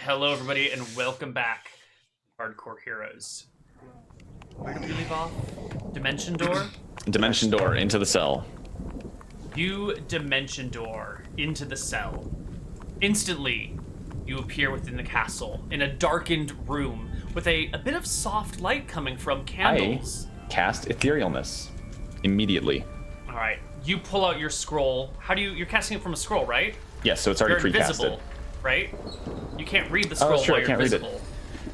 Hello, everybody, and welcome back, Hardcore Heroes. Where did we leave off? Dimension door? Dimension door into the cell. You dimension door into the cell. Instantly, you appear within the castle in a darkened room with a bit of soft light coming from candles. I cast etherealness immediately. All right, you pull out your scroll. You're casting it from a scroll, right? Yes, so it's already You're invisible, pre-casted. right? You can't read the scroll sure, while I you're can't read it. invisible.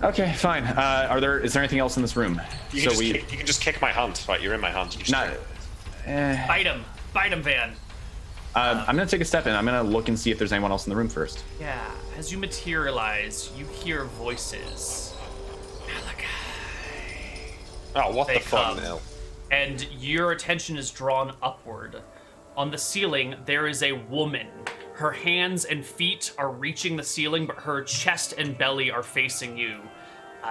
Okay, fine. Is there anything else in this room? You can just kick my hand. Right, you're in my hand. You just Not. Bite him, Van. I'm gonna take a step in. I'm gonna look and see if there's anyone else in the room first. Yeah, as you materialize, you hear voices. Malachi. Oh, what They the fuck, come. Neal? And your attention is drawn upward. On the ceiling, there is a woman. Her hands and feet are reaching the ceiling, but her chest and belly are facing you.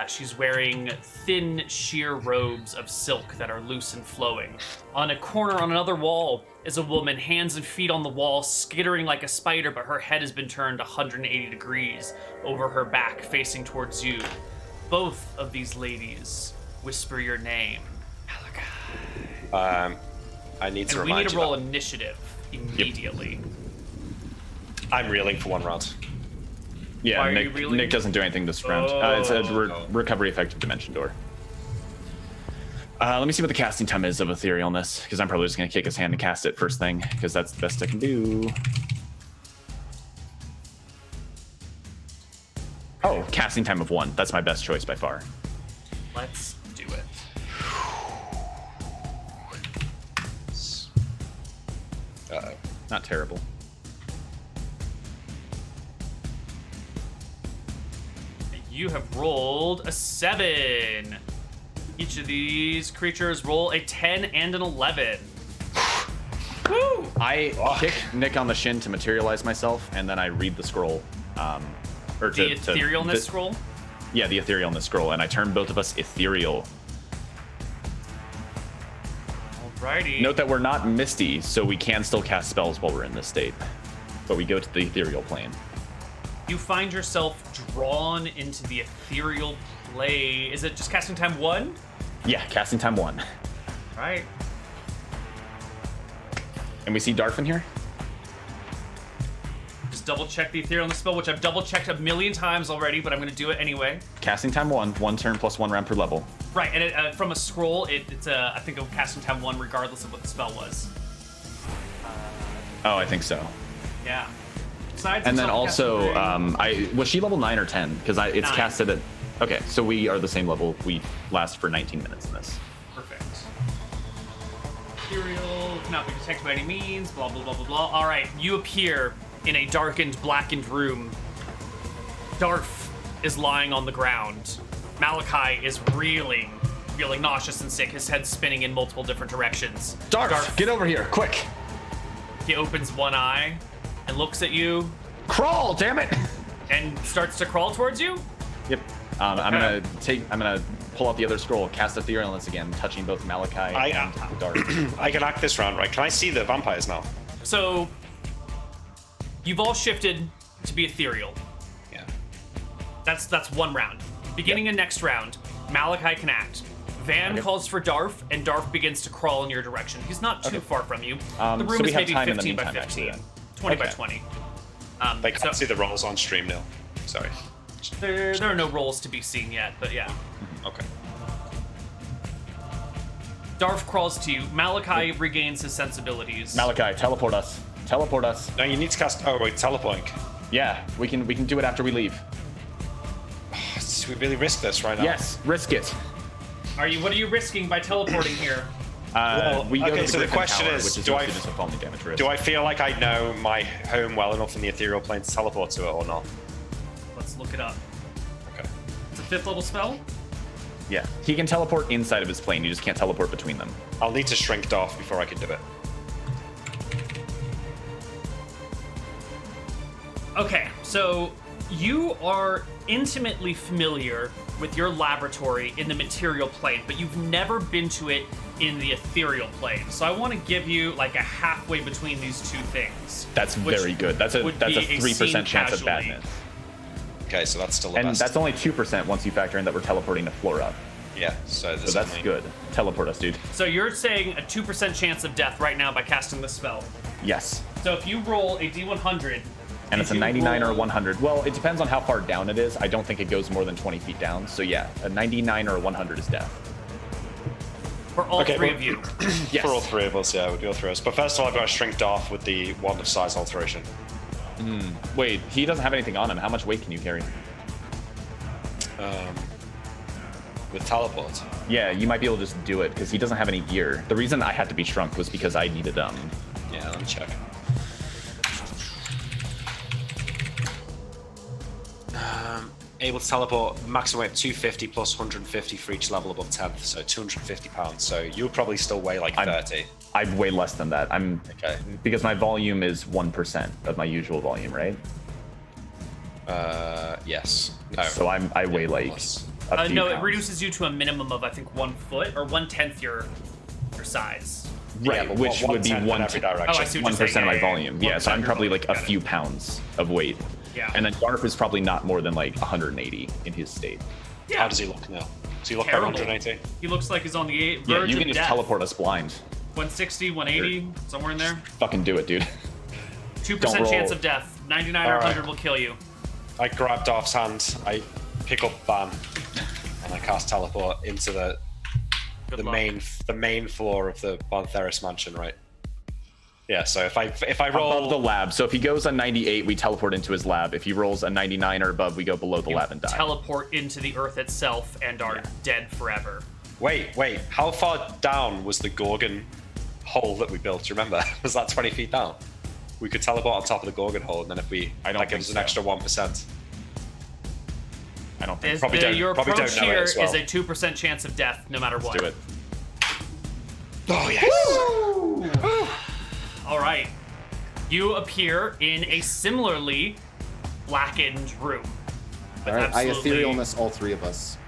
She's wearing thin, sheer robes of silk that are loose and flowing. On a corner on another wall is a woman, hands and feet on the wall, skittering like a spider, but her head has been turned 180 degrees over her back, facing towards you. Both of these ladies whisper your name. Malachi. I need to And we remind need to you roll that initiative immediately. I'm reeling for one round. Yeah, Why are you reeling? Nick doesn't do anything this round. It's a recovery effective dimension door. Let me see what the casting time is of etherealness, because I'm probably just gonna kick his hand and cast it first thing, because that's the best I can do. Oh, casting time of 1. That's my best choice by far. Let's do it. Uh-oh. Not terrible. You have rolled a 7. Each of these creatures roll a 10 and an 11. Woo! I kick Nick on the shin to materialize myself, and then I read the scroll. Or The etherealness scroll? Yeah, the etherealness scroll, and I turn both of us ethereal. Alrighty. Note that we're not misty, so we can still cast spells while we're in this state. But we go to the ethereal plane. You find yourself drawn into the ethereal play. Is it just casting time 1? Yeah, casting time 1. Right. And we see Darf in here? Just double check the etherealness spell, which I've double checked a million times already, but I'm going to do it anyway. Casting time 1 turn plus 1 round per level. Right, and from a scroll, it's I think a casting time 1 regardless of what the spell was. Oh, I think so. Yeah. Besides And then also, casting was she level 9 or 10? Because it's 9. casted at... Okay, so we are the same level. We last for 19 minutes in this. Perfect. Ethereal cannot be detected by any means, blah, blah, blah, blah, blah. All right, you appear in a darkened, blackened room. Darf is lying on the ground. Malachi is reeling, feeling nauseous and sick, his head spinning in multiple different directions. Darf, get over here, quick! He opens one eye and looks at you Crawl, damn it! and starts to crawl towards you. Yep. I'm gonna pull out the other scroll, cast etherealness again, touching both Malachi and Darf. I can act this round, right? Can I see the vampires now? So, you've all shifted to be ethereal. Yeah. That's one round. Beginning of next round, Malachi can act. Van calls for Darf, and Darf begins to crawl in your direction. He's not too far from you. The room so we is have maybe time in the 15 by meantime, 15, actually, 20 by Okay. 20. They can't So see the rolls on stream, Neal. Sorry. there are no rolls to be seen yet, but yeah. Okay. Darf crawls to you. Malachi regains his sensibilities. Malachi, teleport us. Teleport us. Now you need to cast. Oh wait, teleporting. Yeah, we can do it after we leave. We really risk this right now. Yes, risk it. What are you risking by teleporting here? We go okay, to the so the Griffin question Tower, is, which is do I- mostly just a falling damage risk. Do I feel like I know my home well enough in the ethereal plane to teleport to it or not? Let's look it up. Okay. It's a 5th level spell? Yeah, he can teleport inside of his plane. You just can't teleport between them. I'll need to shrink Darf before I can do it. Okay, so you are intimately familiar with your laboratory in the material plane, but you've never been to it in the ethereal plane. So I want to give you like a halfway between these two things. That's which very good. That's a would be 3% scene chance of casualty. badness. Okay, so that's still the And best. that's only 2% once you factor in that we're teleporting to Flora. Yeah, so that's good. Teleport us, dude. So you're saying a 2% chance of death right now by casting this spell. Yes. So if you roll a D100... And it's a 99 or 100. Well, it depends on how far down it is. I don't think it goes more than 20 feet down. So yeah, a 99 or 100 is death. For all three of you. Yes. For all three of us, yeah, we'll do all three of us. But first of all, I've got to shrink Darf with the wand of size alteration. Wait, he doesn't have anything on him. How much weight can you carry? With teleport. Yeah, you might be able to just do it because he doesn't have any gear. The reason I had to be shrunk was because I needed Yeah, let me check. Able to teleport maximum weight 250 plus 150 for each level above 10th, so 250 pounds. So you'll probably still weigh like 30. I'd weigh less than that. I'm Okay. because my volume is 1% of my usual volume, right? Yes. No. So I weigh like plus. a few No, it pounds. reduces you to a minimum of, I think, 1 foot, or 1/10 your size. Right, Yeah, but which would be 1/10 in every direction. Oh, I see what you're 1% saying. of my Yeah, yeah, yeah. volume. Yeah, so I'm 1% probably like a got it. few pounds of weight. Yeah. And then Darf is probably not more than like 180 in his state. Yeah. How does he look now? Does he look Terrible. like 180? He looks like he's on the Yeah, verge you of can just death. teleport us blind. 160, 180, somewhere in there. Fucking do it, dude. 2% roll. chance of death. 99 or All right. 100 will kill you. I grab Darf's hand, I pick up Van, and I cast teleport into the Good luck. main floor of the Bontheris mansion, right? Yeah, so if I roll Above the lab. So if he goes a 98, we teleport into his lab. If he rolls a 99 or above, we go below the lab and die. Teleport into the earth itself and are dead forever. Wait, how far down was the Gorgon hole that we built? Do you remember? Was that 20 feet down? We could teleport on top of the Gorgon hole, and then if we I don't that gives think us an so. extra 1%. I don't think Probably don't- Your probably approach don't know it here as well. is a 2% chance of death, no matter what. do it. Oh yes! All right. You appear in a similarly blackened room. All right, I Absolutely- etherealness all three of us.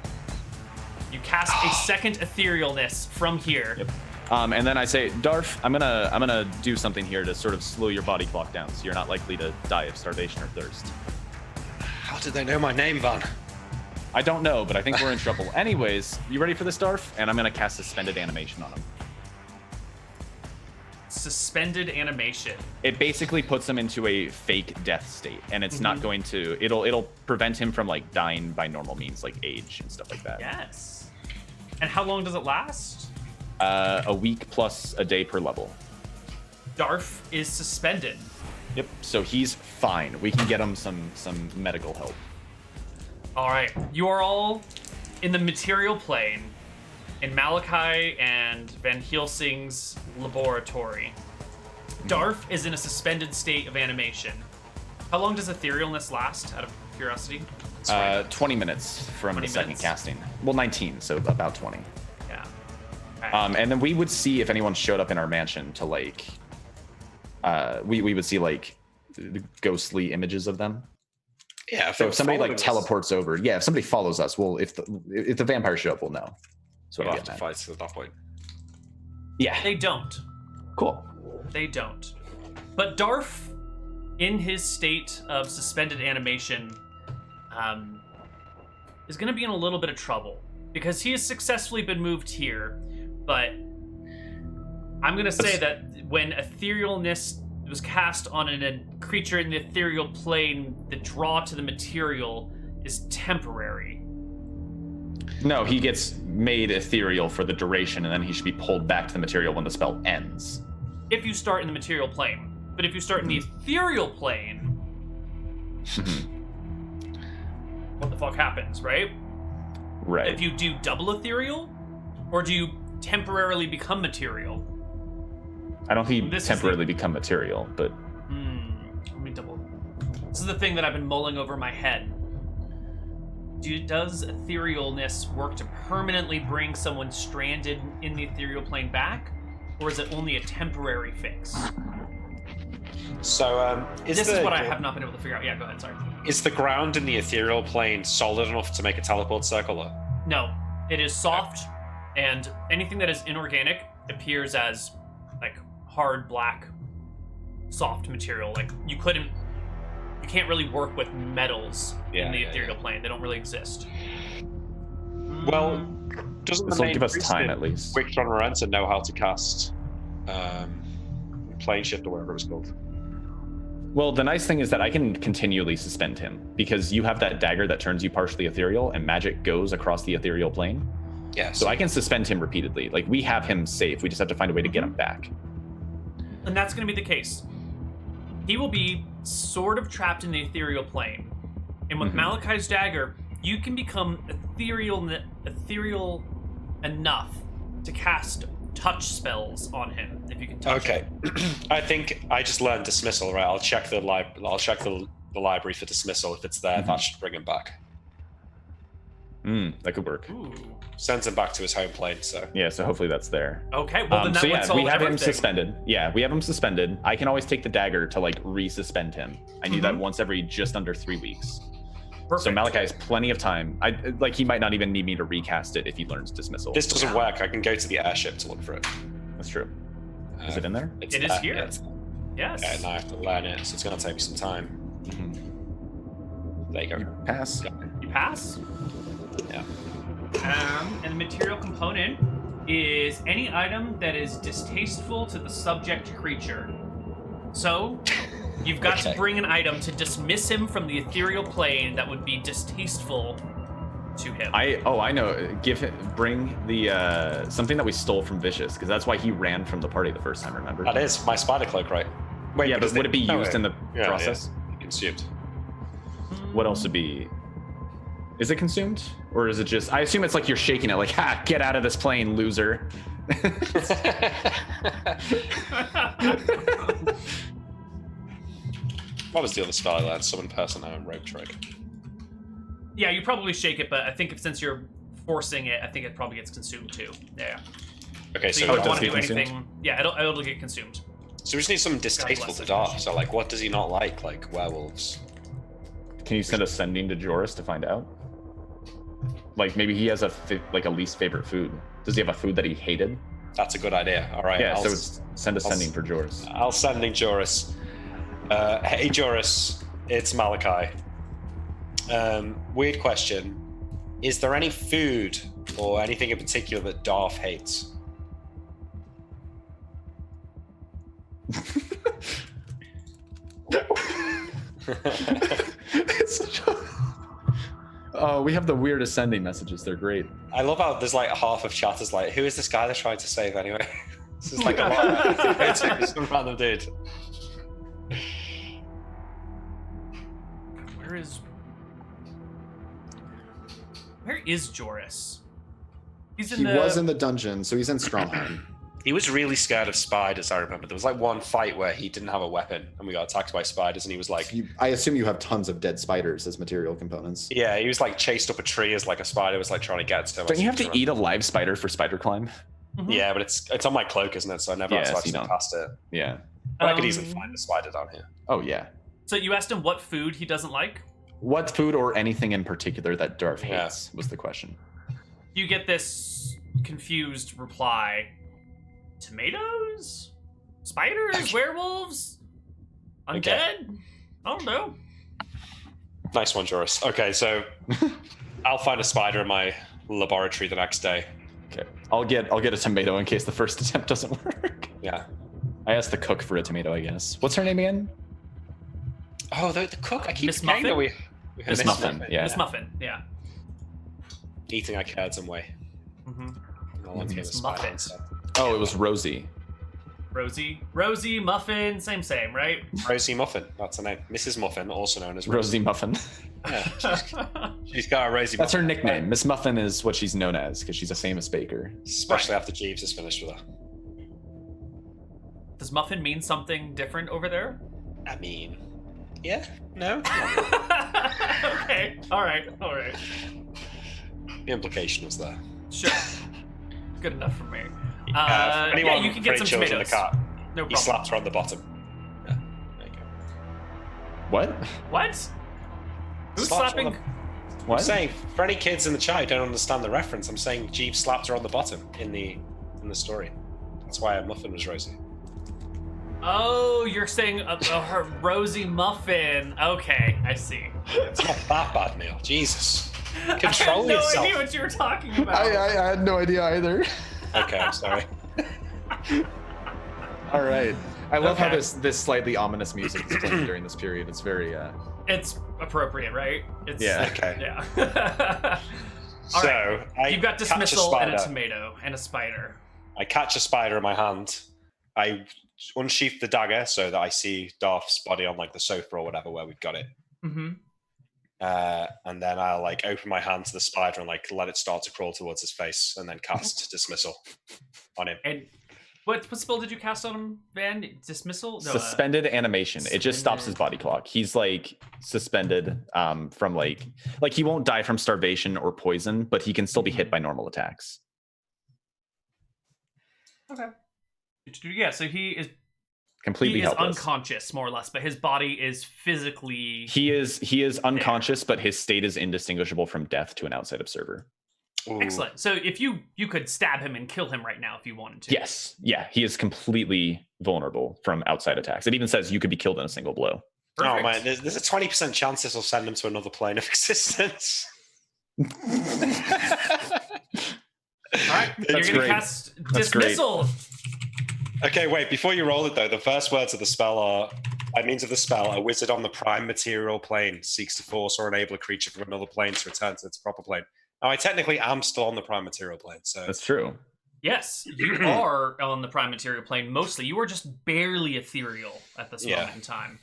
You cast a second etherealness from here. Yep. And then I say, Darf, I'm gonna do something here to sort of slow your body clock down, so you're not likely to die of starvation or thirst. How did they know my name, Van? I don't know, but I think we're in trouble. Anyways, you ready for this, Darf? And I'm gonna cast suspended animation on him. Suspended animation. It basically puts him into a fake death state, and it's not going to. It'll prevent him from like dying by normal means, like age and stuff like that. Yes. And how long does it last? A week plus a day per level. Darf is suspended. Yep. So he's fine. We can get him some medical help. All right. You are all in the material plane in Malachi and Van Helsing's laboratory. Darf is in a suspended state of animation. How long does etherealness last, out of curiosity? 20 minutes from 20 the second minutes. casting. Well, 19, so about 20. Yeah. Okay. And then we would see if anyone showed up in our mansion to like. We would see like the ghostly images of them. Yeah, So if somebody like following us, teleports over, yeah, if somebody follows us, well, if the vampires show up, we'll know. So we'll I have to fight at that point. Yeah. They don't. Cool. They don't. But Darf, in his state of suspended animation, is going to be in a little bit of trouble because he has successfully been moved here. But I'm going to say that when etherealness was cast on a creature in the ethereal plane, the draw to the material is temporary. No, he gets made ethereal for the duration, and then he should be pulled back to the material when the spell ends. If you start in the material plane. But if you start in the ethereal plane, what the fuck happens, right? Right. If you do double ethereal, or do you temporarily become material? I don't think he This is temporarily become material, but Let me double. This is the thing that I've been mulling over my head. Does etherealness work to permanently bring someone stranded in the ethereal plane back, or is it only a temporary fix? So, This is what I have not been able to figure out. Yeah, go ahead. Sorry. Is the ground in the ethereal plane solid enough to make a teleport circle? Or? No, it is soft, and anything that is inorganic appears as like hard black, soft material. Like you can't really work with metals in the Yeah, ethereal plane. They don't really exist. Well, doesn't the This will main give us priest time in at least. Wicked on Renta know how to cast plane shift or whatever it was called? Well, the nice thing is that I can continually suspend him because you have that dagger that turns you partially ethereal, and magic goes across the ethereal plane. Yeah. So I can suspend him repeatedly. Like, we have him safe. We just have to find a way to get him back. And that's going to be the case. He will be sort of trapped in the ethereal plane. And with Malachi's dagger, you can become ethereal enough to cast touch spells on him if you can touch him. I think I just learned dismissal, right? I'll check the library for dismissal. If it's there, that should bring him back. That could work. Ooh. Sends him back to his home plane, so. Yeah, so hopefully that's there. Okay, well then that so would yeah, solve we have him everything. suspended. Yeah, we have him suspended. I can always take the dagger to like resuspend him. I do that once every just under 3 weeks. Perfect. So Malachi has plenty of time. He might not even need me to recast it if he learns dismissal. This doesn't work. I can go to the airship to look for it. That's true. Is it in there? It's It is there, here. yeah, it's- Yes. Okay, now I have to learn it, so it's going to take me some time. There you go. Pass. You pass. Yeah. And the material component is any item that is distasteful to the subject creature. So, you've got to bring an item to dismiss him from the ethereal plane that would be distasteful to him. I know. Bring the something that we stole from Vicious, because that's why he ran from the party the first time. Remember? That is my spider cloak, right? Wait, Yeah, but would it be used in the Yeah, process? yeah. Consumed. What else would be? Is it consumed, or is it just? I assume it's like you're shaking it, like, "Ha! Get out of this plane, loser." What was the other spell I learned? Summon person and rope trick. Yeah, you probably shake it, but I think since you're forcing it, I think it probably gets consumed too. Yeah. Okay, So so, you don't does want to get do consumed? anything. Yeah, it'll get consumed. so we just need something distasteful bless to it. Darf. So, like, what does he not like? Like werewolves. Can you send a sending to Joris to find out? Like maybe he has a least favorite food. Does he have a food that he hated? That's a good idea. All right. Yeah, I'll, so it's send a sending for Joris. I'll sending Joris. Hey, Joris, it's Malachi. Weird question. Is there any food or anything in particular that Darf hates? Oh, we have the weirdest sending messages. They're great. I love how there's like half of chat is like, who is this guy they're trying to save anyway? This is like a lot. It's some random dude. Where is Joris? He's in He the. was in the dungeon, so he's in Stronghold. He was really scared of spiders, I remember. There was like one fight where he didn't have a weapon and we got attacked by spiders and he was like, I assume you have tons of dead spiders as material components. yeah, he was like chased up a tree as like a spider was like trying to get to him. Don't you have to eat a live spider for spider climb? Yeah, but it's on my cloak, isn't it? So I never Yes, actually you don't. passed it. Yeah. But I could easily find a spider down here. Oh yeah. So you asked him what food he doesn't like. What food or anything in particular that Darf Yeah. hates was the question. You get this confused reply. Tomatoes? Spiders? Werewolves? Undead? Okay. I don't know. Nice one, Joris. Okay, so I'll find a spider in my laboratory the next day. Okay. I'll get a tomato in case the first attempt doesn't work. Yeah. I asked the cook for a tomato, I guess. What's her name again? Oh, the cook. I keep Miss forgetting that Muffin? we Miss Muffin. Yeah. Miss Muffin, yeah. Eating I cared some way. Mm-hmm. I want to get a Miss spider Muffin. instead. Oh, it was Rosie. Rosie, Muffin, same, right? Rosie Muffin. That's her name. Mrs. Muffin, also known as Rosie Muffin. Yeah, she's got a Rosie. That's her Muffin. nickname. Miss Muffin is what she's known as because she's a famous baker. Especially after Jeeves is finished with her. Does Muffin mean something different over there? I mean, yeah, no. Okay, alright. The implication was there. Sure. Good enough for me. Anyone Yeah, you can get some children tomatoes. in the car. No He problem. slapped her on the bottom. Yeah, there you go. What? What? Who's Slapped slapping? her I'm What? saying, for any kids in the chat who don't understand the reference, I'm saying Jeeves slapped her on the bottom in the story. That's why a muffin was Rosie. Oh, you're saying her rosy muffin. Okay, I see. It's not that bad, Neal. Jesus. I Control had no yourself. idea what you were talking about. I had no idea either. Okay, I'm sorry. All right. I love how Okay. this slightly ominous music is playing during this period. It's very It's appropriate, right? It's, Yeah. Okay. Yeah. All So right. I You've got catch dismissal and a spider. tomato and a spider. I catch a spider in my hand. I unsheath the dagger so that I see Darf's body on like the sofa or whatever where we've got it. Mm-hmm. And then I'll like open my hand to the spider and like let it start to crawl towards his face and then cast dismissal on him. And what spell did you cast on him, Van? Dismissal? No, Suspended animation. It just stops his body clock. He's like suspended from like he won't die from starvation or poison, but he can still be hit by normal attacks. Okay. Yeah, so he is Completely helpless. unconscious, more or less, but his body is physically. He is unconscious, but his state is indistinguishable from death to an outside observer. Ooh. Excellent. So if you could stab him and kill him right now if you wanted to. Yes. Yeah, he is completely vulnerable from outside attacks. It even says you could be killed in a single blow. Perfect. Oh man, there's a 20% chance this will send him to another plane of existence. All right. You're That's gonna great. cast That's great. dismissal. Okay, wait, before you roll it though, the first words of the spell are, by means of the spell, a wizard on the prime material plane seeks to force or enable a creature from another plane to return to its proper plane. Now, I technically am still on the prime material plane, so... That's true. Yes, you are on the prime material plane mostly. You are just barely ethereal at this moment in time.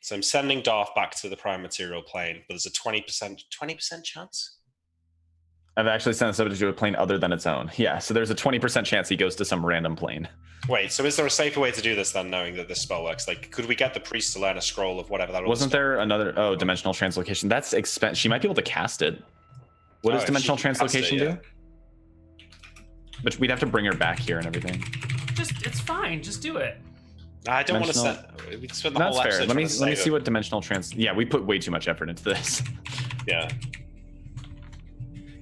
So I'm sending Darf back to the prime material plane, but there's a 20% chance? I've actually sent this over to a plane other than its own. Yeah, so there's a 20% chance he goes to some random plane. Wait, so is there a safer way to do this than knowing that this spell works? Like, could we get the priest to learn a scroll of whatever that Wasn't there another dimensional translocation? That's expensive. She might be able to cast it. What does if dimensional she can cast it, translocation yeah. do? But we'd have to bring her back here and everything. It's fine. Just do it. I don't want to Dimensional- set... We spent the That's whole fair. episode Let me trying to see save what dimensional trans. Yeah, we put way too much effort into this. it. Yeah.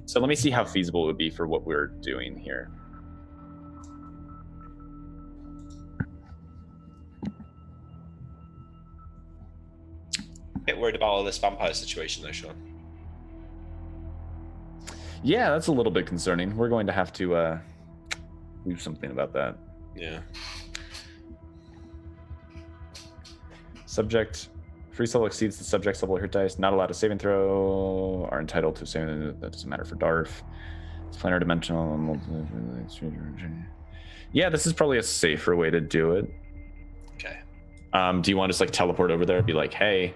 So let me see how feasible it would be for what we're doing here. Bit worried about all this vampire situation though, Sean. Yeah, that's a little bit concerning. We're going to have to do something about that. Yeah. Subject. Free soul exceeds the subject's level of hit dice. Not allowed to saving throw. Are entitled to saving. That doesn't matter for Darf. It's planar dimensional. Yeah, this is probably a safer way to do it. Okay. Do you want to just like teleport over there and be like, hey,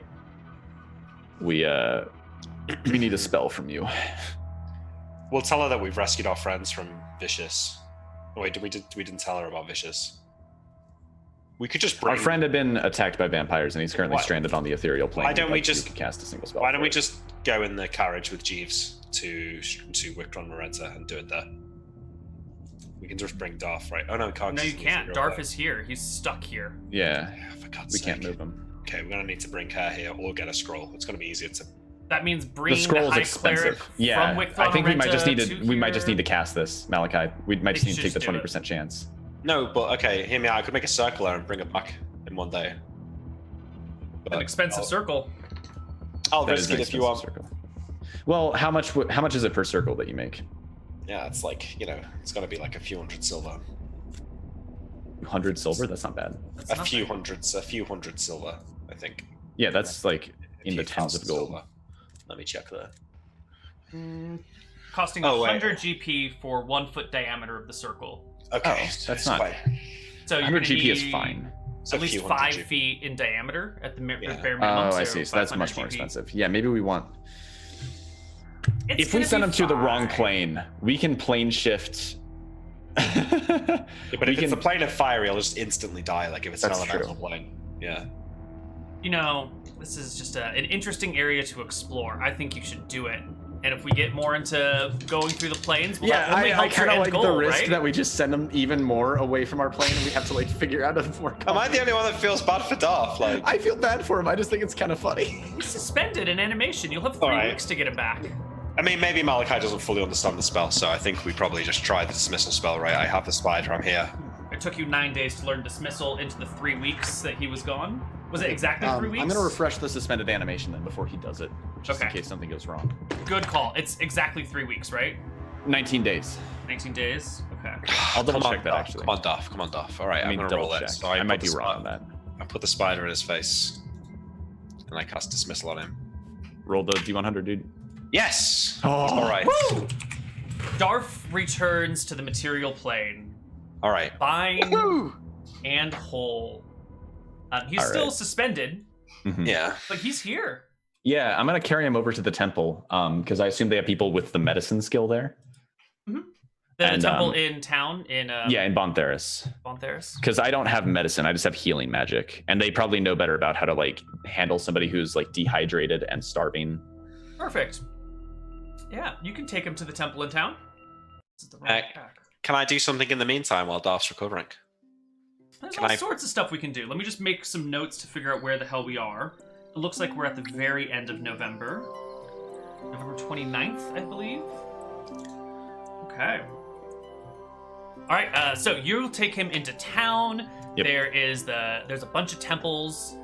we need a spell from you? We'll tell her that we've rescued our friends from Vicious. Oh, wait, we didn't tell her about Vicious. We could just bring... Our friend had been attacked by vampires and he's currently stranded on the ethereal plane. Why don't we Like, just- you could cast a single spell? Why don't for we it. just go in the carriage with Jeeves to Wickron Morenta and do it there? We can just bring Darf, right? Oh no, we can't. No, 'cause you he's can't. in Darf real is here. He's stuck here. Yeah, life. For God's we sake. can't move him. Okay, we're gonna need to bring her here or get a scroll. It's gonna be easier to... That means bring The scroll is High expensive. Cleric Yeah, from Wickthon I think we might just need Renta to. We might just here. need to cast this, Malachi. We might just You need to take should the just do it. 20% chance. No, but okay, hear me out. I could make a circular and bring it back in one day. But An expensive circle. I'll That risk is it an if you want. expensive circle. Well, how much is it per circle that you make? Yeah, it's like, it's gotta be like a few hundred silver. 100 silver? That's not bad. That's A nothing. few hundred silver, I think. Yeah, that's like A in the few tens of thousand gold. silver. Let me check that. Costing Oh, wait. 100 GP for 1 foot diameter of the circle. Okay, Oh, that's it's not- quite- So you're 100 gonna GP is need fine. it's a At least few hundred 5 GP. feet in diameter at the Yeah. bare minimum. Oh, I see. So that's 500 much more GP. expensive. Yeah, maybe we want. It's If we gonna send be them to the wrong fine. plane, we can plane shift. Yeah, but We if it's can- the plane of fire, he'll just instantly die, like if it's an That's elemental true. plane. Yeah. This is just an interesting area to explore. I think you should do it. And if we get more into going through the planes, well, that only helps your end goal, right? we just send them even more away from our plane, and we have to like figure out a more. Am I the only one that feels bad for Darf? Like, I feel bad for him. I just think it's kind of funny. He's suspended in animation. You'll have 3 Alright. weeks to get him back. I mean, maybe Malachi doesn't fully understand the spell, so I think we probably just try the dismissal spell, right? I have the spider, I'm here. took you 9 days to learn dismissal into the 3 weeks that he was gone. Was it exactly 3 weeks? I'm going to refresh the suspended animation then before he does it, just in case something goes wrong. Good call. It's exactly 3 weeks, right? 19 days. 19 days? Okay. I'll double check that, actually. Come on, Darf. All right, I'm going to roll it. So I might be wrong on that. I put the spider in his face, and I cast dismissal on him. Roll the D100, dude. Yes! Oh. All right. Woo! Darf returns to the material plane. All right. Fine and whole. He's still suspended, Yeah. but he's here. Yeah, I'm going to carry him over to the temple, because I assume they have people with the medicine skill there. The temple in town in in Bontheris. Bontheris. Because I don't have medicine, I just have healing magic, and they probably know better about how to like handle somebody who's like dehydrated and starving. Perfect. Yeah, you can take him to the temple in town. This is the right track. Can I do something in the meantime while Darf's recovering? There's all sorts of stuff we can do. Let me just make some notes to figure out where the hell we are. It looks like we're at the very end of November. November 29th, I believe. Okay. All right, so you'll take him into town. Yep. There's a bunch of temples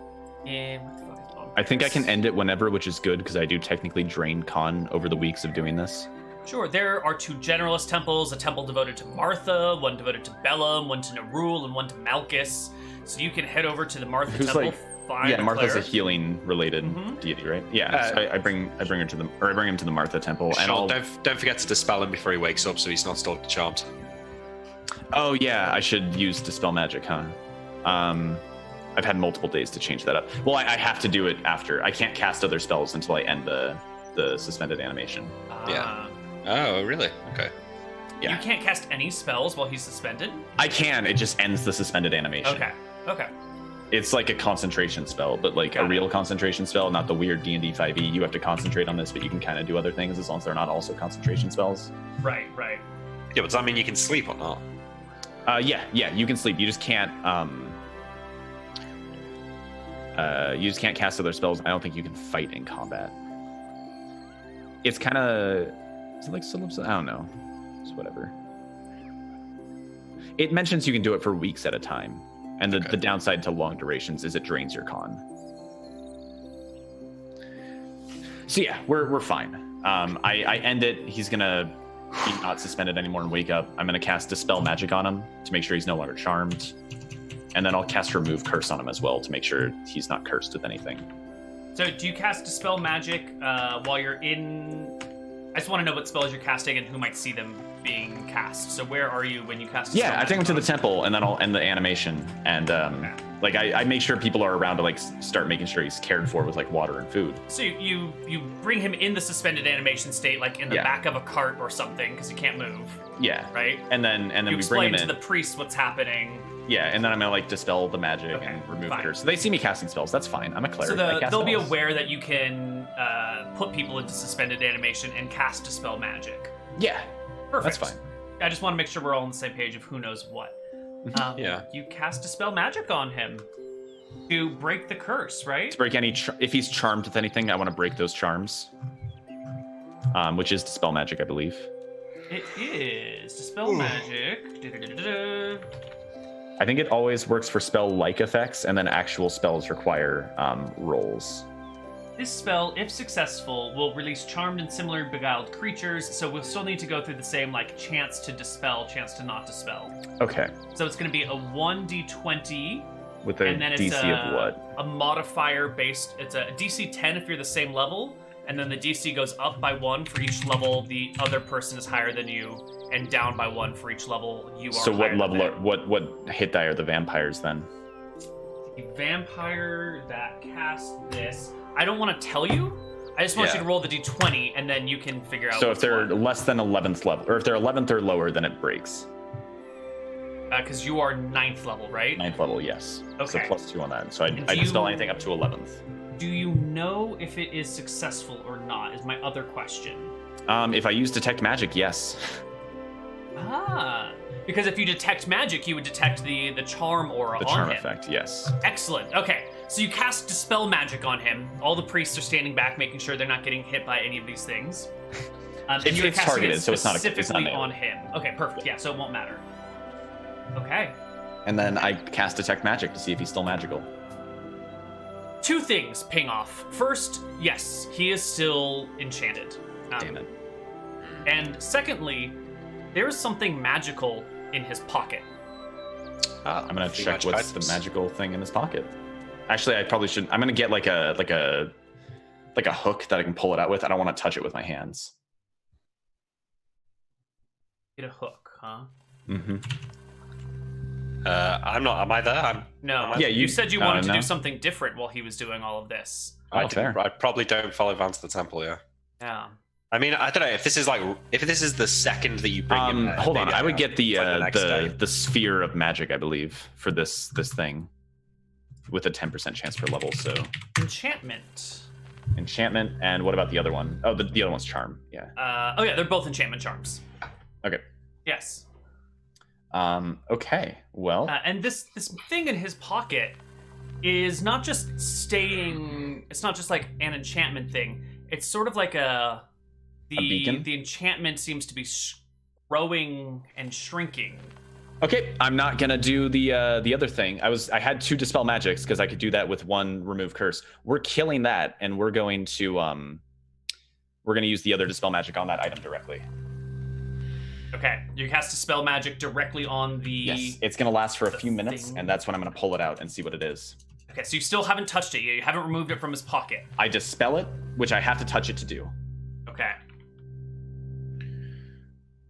in... What the fuck is Bontheris? I think I can end it whenever, which is good, because I do technically drain Con over the weeks of doing this. Sure, there are 2 generalist temples, a temple devoted to Martha, one devoted to Bellum, one to Nerul, and one to Malchus. So you can head over to the Martha temple. Martha's a healing-related deity, right? Yeah, so I bring him to the Martha temple, and don't forget to dispel him before he wakes up, so he's not still charmed. Oh yeah, I should use dispel magic, huh? I've had multiple days to change that up. Well, I have to do it after. I can't cast other spells until I end the suspended animation. Yeah. Oh, really? Okay. Yeah. You can't cast any spells while he's suspended? I can. It just ends the suspended animation. Okay. It's like a concentration spell, but like a real concentration spell, not the weird D&D 5e. You have to concentrate on this, but you can kind of do other things as long as they're not also concentration spells. Right. Yeah, but does that mean you can sleep or not? Yeah, you can sleep. You just can't. You just can't cast other spells. I don't think you can fight in combat. It's kind of. Is it like I don't know. It's whatever. It mentions you can do it for weeks at a time, and the downside to long durations is it drains your con. So yeah, we're fine. I end it. He's not suspended anymore and wake up. I'm gonna cast Dispel Magic on him to make sure he's no longer charmed, and then I'll cast Remove Curse on him as well to make sure he's not cursed with anything. So do you cast Dispel Magic while you're in... I just want to know what spells you're casting and who might see them being cast. So where are you when you cast Dispel Magic? I take him to the temple, and then I'll end the animation, and I make sure people are around to like start making sure he's cared for with like water and food. So you bring him in the suspended animation state, like in the back of a cart or something, because he can't move. Yeah. Right. And then you we bring him explain in to the priest what's happening. Yeah, and then I'm gonna like dispel the magic and remove the curse. So they see me casting spells. That's fine. I'm a cleric. So they'll be aware that you can put people into suspended animation and cast Dispel Magic. Yeah. Perfect. That's fine. I just want to make sure we're all on the same page of who knows what. You cast Dispel Magic on him to break the curse, right? To break any... if he's charmed with anything, I want to break those charms. Which is Dispel Magic, I believe. It is. Dispel Magic. Da-da-da-da-da. I think it always works for spell-like effects, and then actual spells require rolls. This spell, if successful, will release charmed and similar beguiled creatures, so we'll still need to go through the same, like, chance to dispel, chance to not dispel. Okay. So it's going to be a 1d20. With a and then DC of what? A modifier based... It's a DC 10 if you're the same level, and then the DC goes up by 1 for each level the other person is higher than you, and down by 1 for each level you are So what higher level than are... What hit die are the vampires, then? The vampire that casts this... I don't want to tell you. I just want you to roll the d20, and then you can figure out. So if they're less than 11th level, or if they're 11th or lower, then it breaks. Because you are 9th level, right? 9th level, yes. Okay. So +2 on that. So I dispel anything up to 11th. Do you know if it is successful or not? Is my other question. If I use Detect Magic, yes. Because if you detect magic, you would detect the charm aura on him. The charm effect, yes. Excellent. Okay, so you cast Dispel Magic on him. All the priests are standing back, making sure they're not getting hit by any of these things. It's targeted, so it's not specifically a on him. Okay, perfect. Yeah, so it won't matter. Okay. And then I cast Detect Magic to see if he's still magical. 2 things ping off. First, yes, he is still enchanted. Damn it. And secondly, there's something magical in his pocket. I'm gonna check what's the magical thing in his pocket. Actually, I probably should. I'm gonna get like a hook that I can pull it out with. I don't want to touch it with my hands. Get a hook, huh? Mm-hmm. I'm not. Am I there? No. Yeah, you said you wanted to no. do something different while he was doing all of this. Fair. I probably don't follow Van to the temple. Yeah. Yeah. I mean, I don't know if this is the second that you bring him. There, Hold on, maybe I would get the the sphere of magic, I believe, for this thing, with a 10% chance per level. So Enchantment. enchantment, and what about the other one? Oh, the other one's charm. Yeah. Oh yeah, they're both enchantment charms. Okay. Yes. Okay. Well. And this thing in his pocket is not just staying. It's not just like an enchantment thing. It's sort of like a beacon? The enchantment seems to be growing and shrinking. Okay, I'm not gonna do the other thing. I had 2 dispel magics because I could do that with 1 remove curse. We're killing that, and we're going to use the other dispel magic on that item directly. Okay, you cast dispel magic directly on the. Yes, it's gonna last for a few minutes, thing. and that's when I'm gonna pull it out and see what it is. Okay, so you still haven't touched it. You haven't removed it from his pocket. I dispel it, which I have to touch it to do. Okay.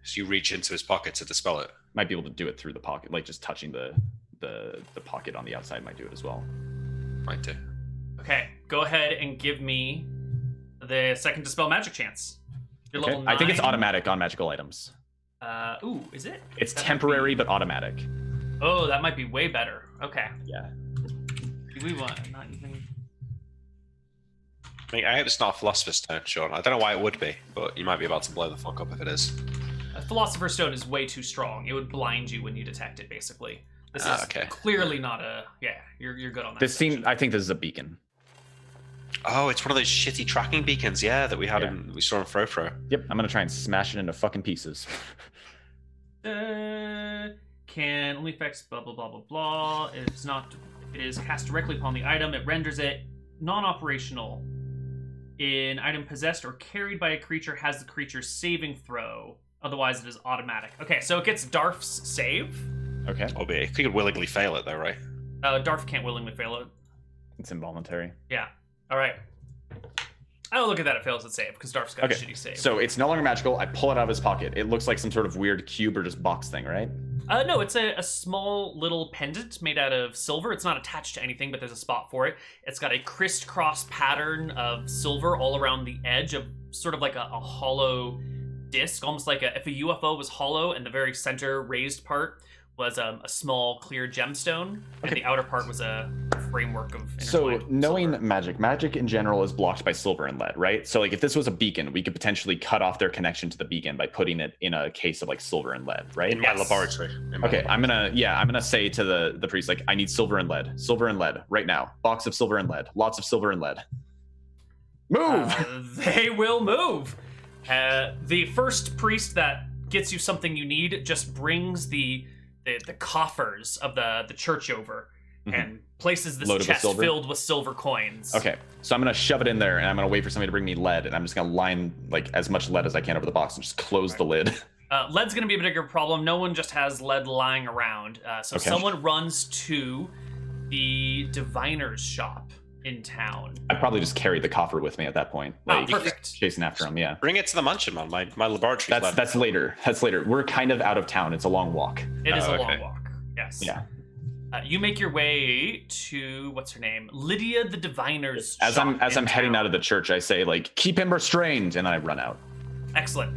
So you reach into his pocket to dispel it. Might be able to do it through the pocket, like just touching the pocket on the outside might do it as well. Might do. Okay, go ahead and give me the second dispel magic chance. You're Okay. level 9. I think it's automatic on magical items. Ooh, is it? It's That might temporary be- but automatic. Oh, that might be way better. Okay. Yeah. Do we want not even? I mean, I hope it's not a philosopher's stone, Sean. I don't know why it would be, but you might be about to blow the fuck up if it is. A philosopher's stone is way too strong. It would blind you when you detect it. Basically, this is Okay. clearly not a. Yeah, you're good on that. This section. seems. I think this is a beacon. Oh, it's one of those shitty tracking beacons, yeah, that we had Yeah. we saw in Frofro. Yep. I'm gonna try and smash it into fucking pieces. Can only affects blah blah blah blah blah. It is cast directly upon the item. It renders it non-operational. An item possessed or carried by a creature has the creature's saving throw. Otherwise, it is automatic. Okay, so it gets Darf's save. Okay. Oh, but he could willingly fail it, though, right? Darf can't willingly fail it. It's involuntary. Yeah. All right. Oh, look at that! It fails its save because Darf's got Okay. a shitty save. So it's no longer magical. I pull it out of his pocket. It looks like some sort of weird cube or just box thing, right? No, it's a small little pendant made out of silver. It's not attached to anything, but there's a spot for it. It's got a crisscross pattern of silver all around the edge of sort of like a hollow disc, almost like if a UFO was hollow and the very center raised part was a small clear gemstone, and the outer part was a framework of So intertwined knowing silver. magic in general is blocked by silver and lead, right? So like if this was a beacon, we could potentially cut off their connection to the beacon by putting it in a case of like silver and lead, right? In my laboratory. Okay, I'm gonna say to the priest, like, I need silver and lead right now. Box of silver and lead, lots of silver and lead. Move. They will move. The first priest that gets you something you need just brings the coffers of the church over and places this Loaded with chest silver? filled with silver coins. Okay, so I'm gonna shove it in there, and I'm gonna wait for somebody to bring me lead, and I'm just gonna line like as much lead as I can over the box and just close the lid. Lead's going to be a bigger problem. No one just has lead lying around. So Okay. someone runs to the diviner's shop in town. I probably just carried the coffer with me at that point, Oh, like perfect. chasing after him. Yeah, Bring it to the Munchen, man. My laboratory. that's later. That's later. We're kind of out of town. It's a long walk. It is a okay. long walk. Yes. Yeah. You make your way to what's her name, Lydia the Diviner's As shop I'm in heading town. out of the church, I say like, keep him restrained, and I run out. Excellent.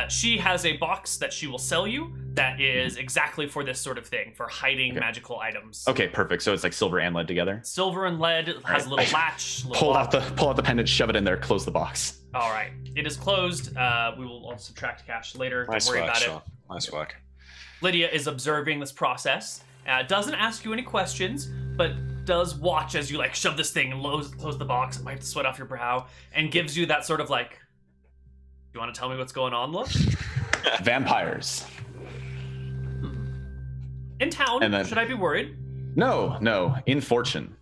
She has a box that she will sell you that is exactly for this sort of thing, for hiding magical items. Okay, perfect. So it's like silver and lead together. Silver and lead has a little latch. Little Pull lock. out the pendant, shove it in there, close the box. All right, it is closed. We will also subtract cash later. Nice Don't worry work, about Sean. it. Nice work. Lydia is observing this process. Doesn't ask you any questions, but does watch as you like shove this thing and close the box and wipe the sweat off your brow, and gives you that sort of like, "You want to tell me what's going on?" Look. Vampires. In town? And then- Should I be worried? No, in fortune.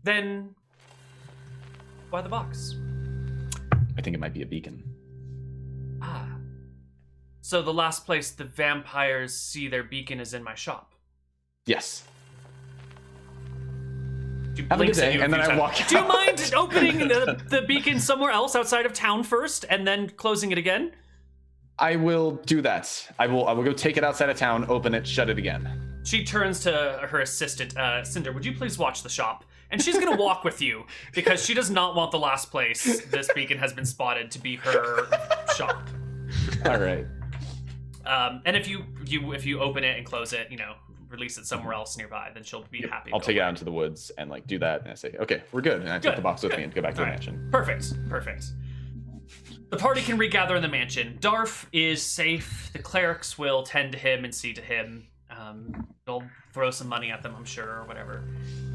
Then why the box? I think it might be a beacon. Ah. So the last place the vampires see their beacon is in my shop. Yes. She Have a good blinks at day, you a and then few I times. walk Do you out. mind opening the beacon somewhere else outside of town first, and then closing it again? I will do that. I will go take it outside of town, open it, shut it again. She turns to her assistant, Cinder, would you please watch the shop? And she's going to walk with you because she does not want the last place this beacon has been spotted to be her shop. All right. And if you open it and close it, release it somewhere else nearby, then she'll be happy. I'll take it out into the woods and do that, and I say, okay, we're good. And I take the box with me and go back to the mansion. Perfect. The party can regather in the mansion. Darf is safe. The clerics will tend to him and see to him. They'll throw some money at them, I'm sure, or whatever.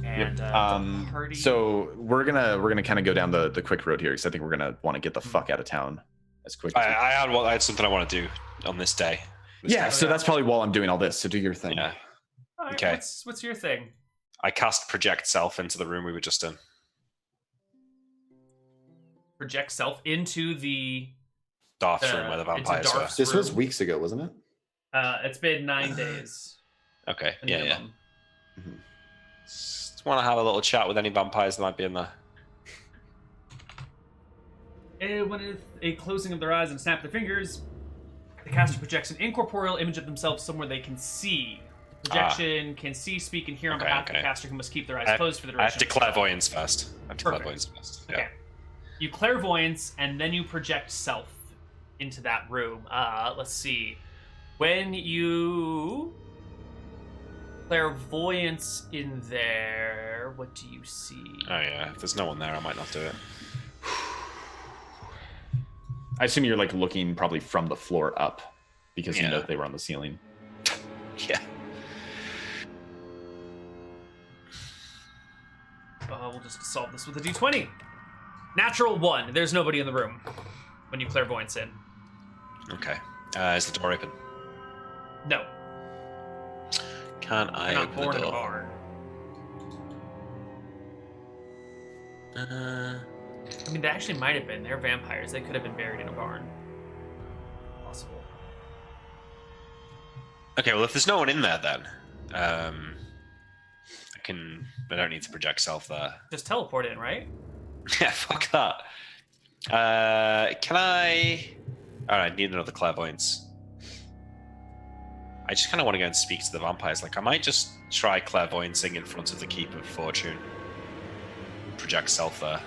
And the party. So we're gonna kind of go down the quick road here because I think we're gonna want to get the fuck out of town as quick as we can. I had something I want to do on this day. So that's probably while I'm doing all this. So do your thing. Yeah. All right, Okay. What's your thing? I cast project self into the room we were just in. Project self into the Darf's room where the into vampires were. Darf's This was room. weeks ago, wasn't it? It's been 9 days. Okay. Minimum. Just want to have a little chat with any vampires that might be in there. When a closing of their eyes and snap their fingers, the caster projects an incorporeal image of themselves somewhere they can see. Projection can see, speak, and hear on behalf of the caster who must keep their eyes closed for the I have duration. to of the spell. clairvoyance first. Perfect. Yeah. Okay. You clairvoyance, and then you project self into that room. Let's see. When you clairvoyance in there, what do you see? Oh yeah. If there's no one there, I might not do it. I assume you're looking probably from the floor up because you Yeah. know they were on the ceiling. Yeah. We'll just solve this with a d20. Natural 1. There's nobody in the room when you clairvoyance in. Okay. Is the door open? No. Can I You're not open born the in a door? barn. I mean, they actually might have been. They're vampires. They could have been buried in a barn. Possible. Okay, well, if there's no one in there, then I don't need to project self there. Just teleport in, right? Yeah, fuck that. Can I? All right, need another clairvoyance. I just kind of want to go and speak to the vampires. I might just try clairvoyancing in front of the Keep of Fortune. Project self there.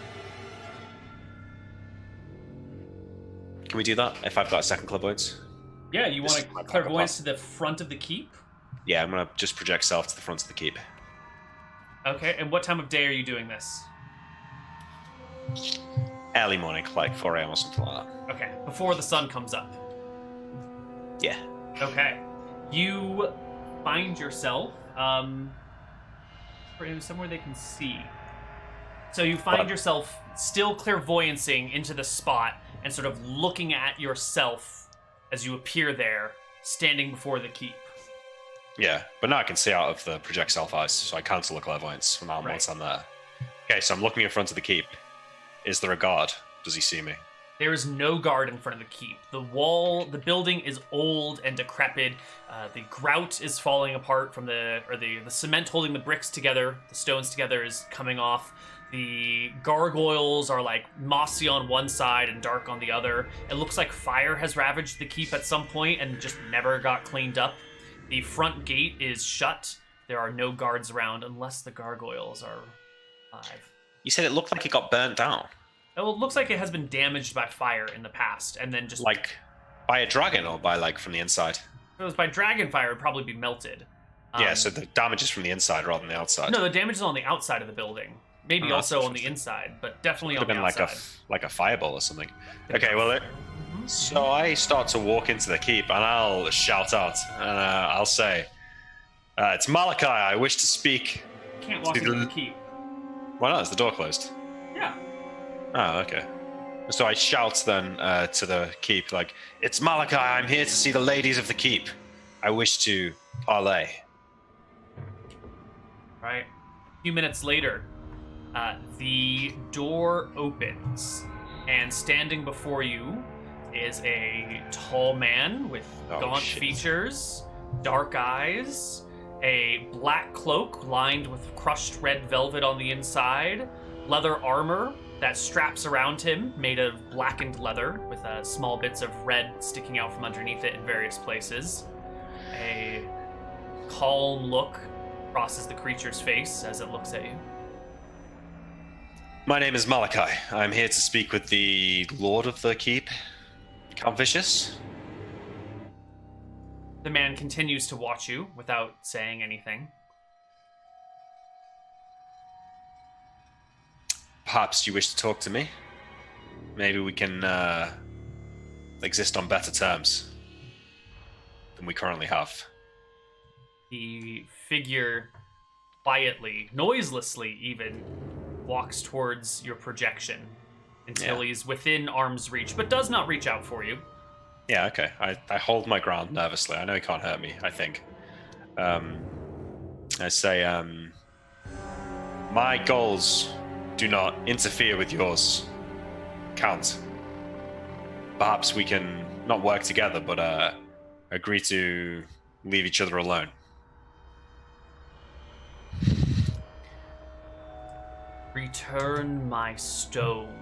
Can we do that if I've got a second clairvoyance? Yeah, you want This to is my clairvoyance to backup the front of the keep? Yeah, I'm gonna just project self to the front of the Keep. Okay, and what time of day are you doing this? Early morning, like 4 a.m. or something like that. Okay, before the sun comes up. Yeah. Okay. You find yourself somewhere they can see. So you find What? yourself still clairvoyancing into the spot and sort of looking at yourself as you appear there, standing before the keep. Yeah, but now I can see out of the project self eyes, so I cancel the clairvoyance from now once I'm there. Okay, so I'm looking in front of the Keep. Is there a guard? Does he see me? There is no guard in front of the keep. The building is old and decrepit. The grout is falling apart from the cement holding the bricks together, the stones together is coming off. The gargoyles are mossy on one side and dark on the other. It looks like fire has ravaged the keep at some point and just never got cleaned up. The front gate is shut. There are no guards around unless the gargoyles are alive. You said it looked like it got burnt down. Oh, it looks like it has been damaged by fire in the past, and then just Like by a dragon or by from the inside? if it was by dragon fire, it'd probably be melted. Yeah, so the damage is from the inside rather than the outside. No, the damage is on the outside of the building. Maybe Oh, that's also on the interesting. inside, but definitely Could on have the been outside. like a fireball or something. Okay, well, so I start to walk into the keep and I'll shout out and I'll say, "It's Malachi. I wish to speak." Can't walk into the keep. Why not? Is the door closed? Yeah. Oh, okay. So I shout then to the keep, like, "It's Malachi. I'm here to see the ladies of the keep. I wish to parlay." Right. A few minutes later, the door opens, and standing before you is a tall man with gaunt features, dark eyes, a black cloak lined with crushed red velvet on the inside, leather armor that straps around him made of blackened leather with small bits of red sticking out from underneath it in various places. A calm look crosses the creature's face as it looks at you. My name is Malachi. I'm here to speak with the Lord of the Keep, Count Vicious. The man continues to watch you without saying anything. Perhaps you wish to talk to me? Maybe we can exist on better terms than we currently have. The figure quietly, noiselessly even, walks towards your projection until he's within arm's reach, but does not reach out for you. Yeah, okay. I hold my ground nervously. I know he can't hurt me, I think. I say, my goals do not interfere with yours, Count. Perhaps we can not work together, but agree to leave each other alone. Return my stone.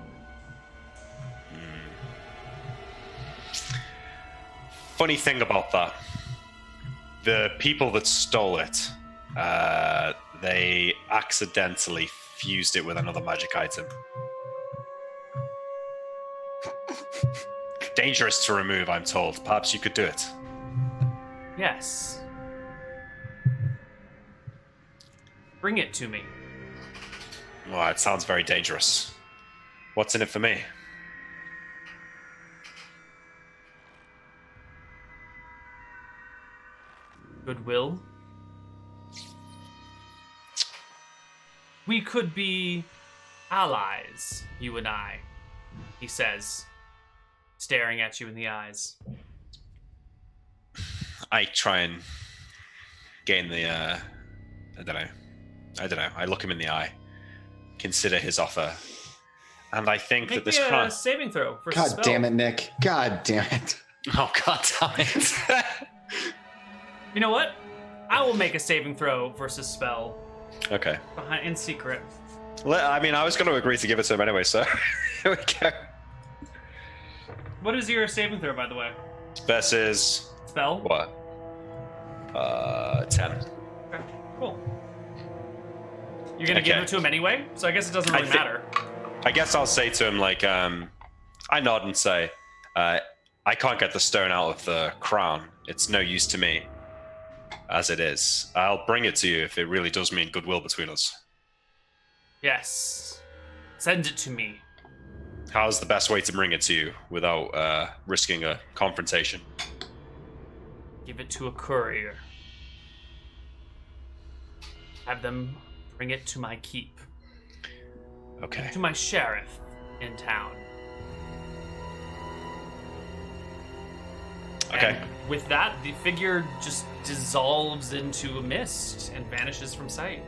Funny thing about that, the people that stole it, they accidentally fused it with another magic item. Dangerous to remove, I'm told. Perhaps you could do it. Yes. Bring it to me. Well, it sounds very dangerous. What's in it for me? Goodwill. We could be allies, you and I, he says, staring at you in the eyes. I try and gain the, I don't know. I look him in the eye, consider his offer, and I think Make that this me a crime... saving throw for God spell. damn it, Nick. God damn it. Oh, god damn it. You know what? I will make a saving throw versus spell Okay. in secret. I mean, I was going to agree to give it to him anyway, so here we go. What is your saving throw, by the way? Versus... Spell? What? 10. Okay, cool. You're gonna give it to him anyway, so I guess it doesn't really matter. I guess I'll say to him, like, I nod and say, I can't get the stone out of the crown. It's no use to me, as it is. I'll bring it to you if it really does mean goodwill between us. Yes. Send it to me. How's the best way to bring it to you without risking a confrontation? Give it to a courier. Have them bring it to my keep. Okay. To my sheriff in town. Okay. And with that, the figure just dissolves into a mist and vanishes from sight.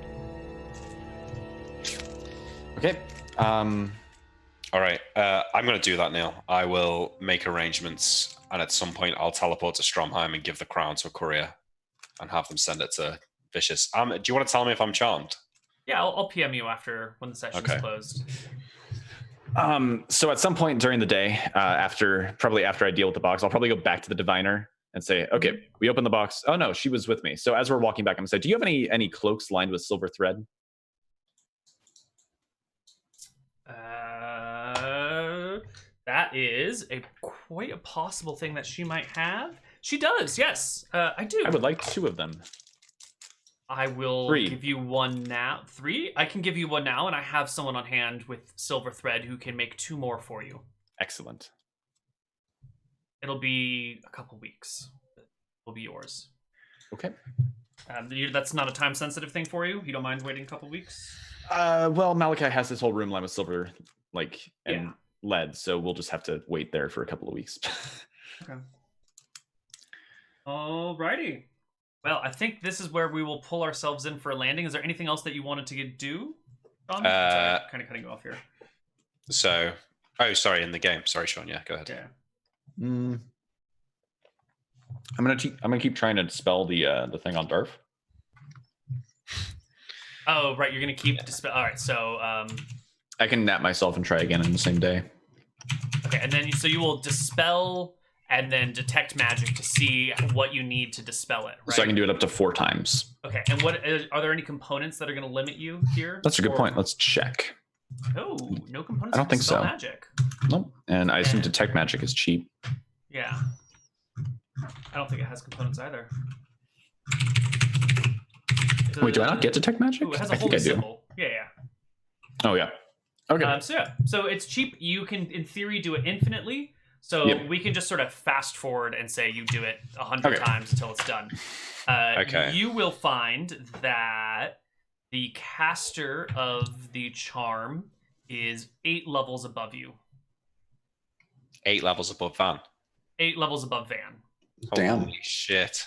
Okay. All right. I'm going to do that, Neal. I will make arrangements, and at some point, I'll teleport to Stromheim and give the crown to a courier, and have them send it to Vicious. Do you want to tell me if I'm charmed? Yeah, I'll PM you after when the session's closed. So at some point during the day, probably after I deal with the box, I'll probably go back to the diviner and say, okay, we opened the box. Oh no, she was with me. So as we're walking back, I'm gonna say, do you have any cloaks lined with silver thread? That is quite a possible thing that she might have. She does, yes. I do. I would like 2 of them. I will 3. give you one now. 3? I can give you one now, and I have someone on hand with silver thread who can make 2 more for you. Excellent. It'll be a couple weeks. It'll be yours. Okay. That's not a time-sensitive thing for you? You don't mind waiting a couple weeks? Well, Malachi has this whole room lined with silver, and led, so we'll just have to wait there for a couple of weeks. Okay. Alrighty. Well, I think this is where we will pull ourselves in for a landing. Is there anything else that you wanted to do? Sorry, kind of cutting you off here. So, sorry, in the game. Sorry, Sean. Yeah, go ahead. Yeah. I'm gonna keep trying to dispel the thing on Darf. Oh, right. You're gonna keep dispel. All right. So, I can nap myself and try again in the same day. okay, and then you will dispel and then detect magic to see what you need to dispel it. Right. So I can do it up to 4 times. Okay. And what are there any components that are going to limit you here? That's a good point. Let's check. Oh, no components. I don't think so. Magic. Nope. And I assume detect magic is cheap. Yeah. I don't think it has components either. Wait, do I not get detect magic? Ooh, it has a I think I do. symbol. Yeah. Oh yeah. Okay. So it's cheap. You can, in theory, do it infinitely. So we can just sort of fast forward and say you do it 100 times until it's done. Okay. You will find that the caster of the charm is 8 levels above you. 8 levels above Van. 8 levels above Van. Damn. Holy shit.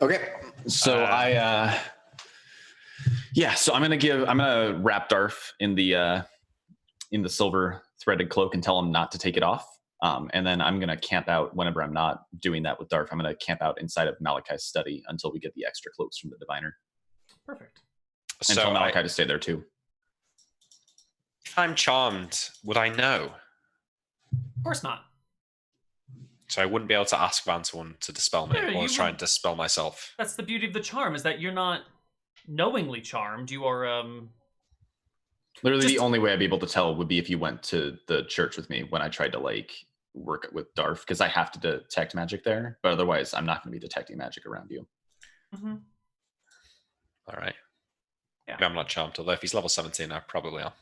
Okay. So so I'm gonna wrap Darf in the silver threaded cloak and tell him not to take it off. And then I'm gonna camp out whenever I'm not doing that with Darf. I'm gonna camp out inside of Malachi's study until we get the extra cloaks from the diviner. Perfect. And tell Malachi to stay there too. If I'm charmed, would I know? Of course not. So I wouldn't be able to ask Van to dispel me, No, or try and dispel myself. That's the beauty of the charm, is that you're not knowingly charmed. You are Literally, the only way I'd be able to tell would be if you went to the church with me when I tried to work with Darf, because I have to detect magic there. But otherwise, I'm not going to be detecting magic around you. Mm-hmm. All right. Yeah. Maybe I'm not charmed, although if he's level 17, I probably am.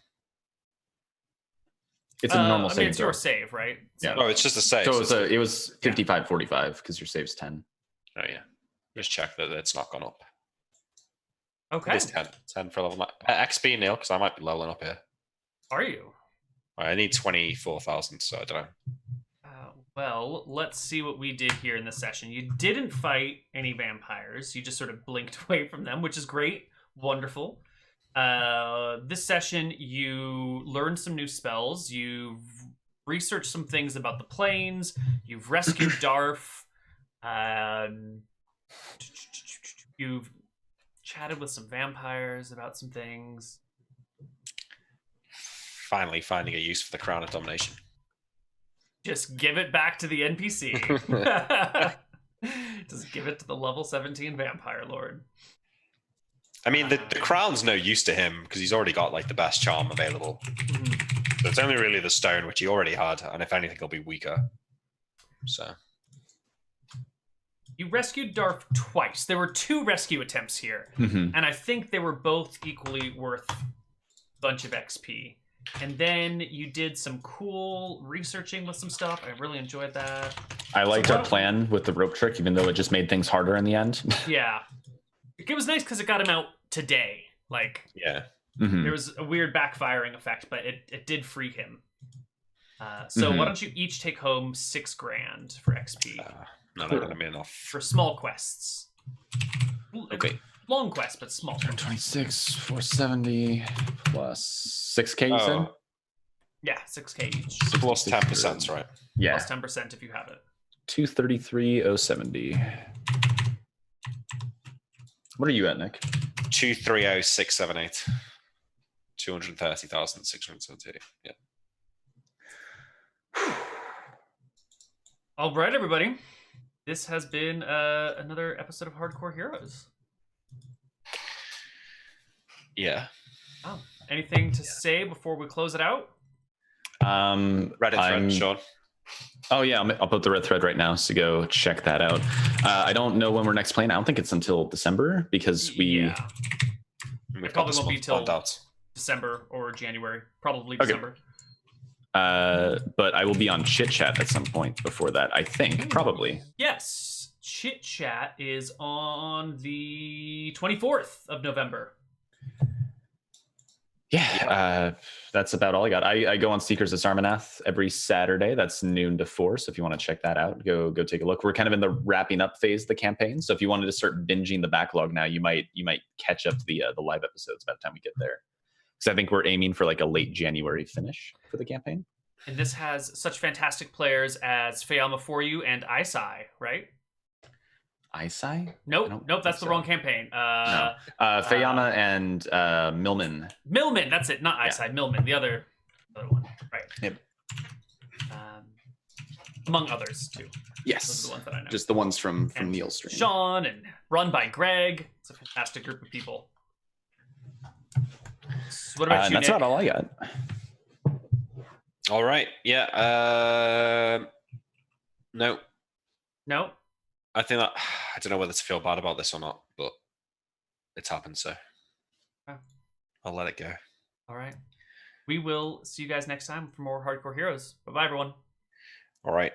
It's a normal save. It's your save, right? Yeah. Oh, it's just a save. So it was 55-45 because your save's 10. Oh, yeah. Just check that it's not gone up. Okay. It's 10 for level 9. XP, Neal, because I might be leveling up here. Are you? All right, I need 24,000, so I don't know. Well, let's see what we did here in this session. You didn't fight any vampires. You just sort of blinked away from them, which is great. Wonderful. This session, you learned some new spells. You've researched some things about the planes. You've rescued Darf. You've chatted with some vampires about some things. Finally finding a use for the Crown of Domination. Just give it back to the NPC. Just give it to the level 17 vampire lord. I mean, the crown's no use to him because he's already got the best charm available. Mm-hmm. So it's only really the stone, which he already had, and if anything, he'll be weaker. So you rescued Darf twice. There were 2 rescue attempts here, and I think they were both equally worth a bunch of XP. And then you did some cool researching with some stuff. I really enjoyed that. I liked our plan with the rope trick, even though it just made things harder in the end. Yeah. It was nice because it got him out today. yeah. There was a weird backfiring effect, but it did free him. So why don't you each take home $6,000 for XP? Not going to be enough. For small quests. Okay. Long quest, but small. 26, 470 plus 6K, you said? Yeah, 6K each. Plus 10%, right? Yeah. Plus 10% if you have it. 233,070. What are you at, Nick? 230,678. 230,670. Yeah. All right, everybody. This has been another episode of Hardcore Heroes. Yeah. Oh, anything to say before we close it out? Reddit thread, Sean. Oh yeah, I'll put the red thread right now, so go check that out. I don't know when we're next playing. I don't think it's until December because we probably won't be till December or January. Probably December. But I will be on Chit Chat at some point before that, I think. Probably. Yes. Chit Chat is on the 24th of November. Yeah, that's about all I got. I go on Seekers of Sarmanath every Saturday. That's noon to 4. So if you want to check that out, go take a look. We're kind of in the wrapping up phase of the campaign. So if you wanted to start binging the backlog now, you might catch up to the live episodes by the time we get there. Because I think we're aiming for like a late January finish for the campaign. And this has such fantastic players as Fayama For You and Isai, right? Isai? Nope, that's the wrong campaign. No. Fayama and Millman. Millman, that's it, not Isai. Millman, the other one, right? Yep. Among others too. Yes. Those are the ones that I know. Just the ones from Neal's stream. Sean and run by Greg. It's a fantastic group of people. So what about you, that's Nick? about all I got. All right. Yeah. No. I think that I don't know whether to feel bad about this or not, but it's happened, so I'll let it go. All right. We will see you guys next time for more Hardcore Heroes. Bye-bye, everyone. All right.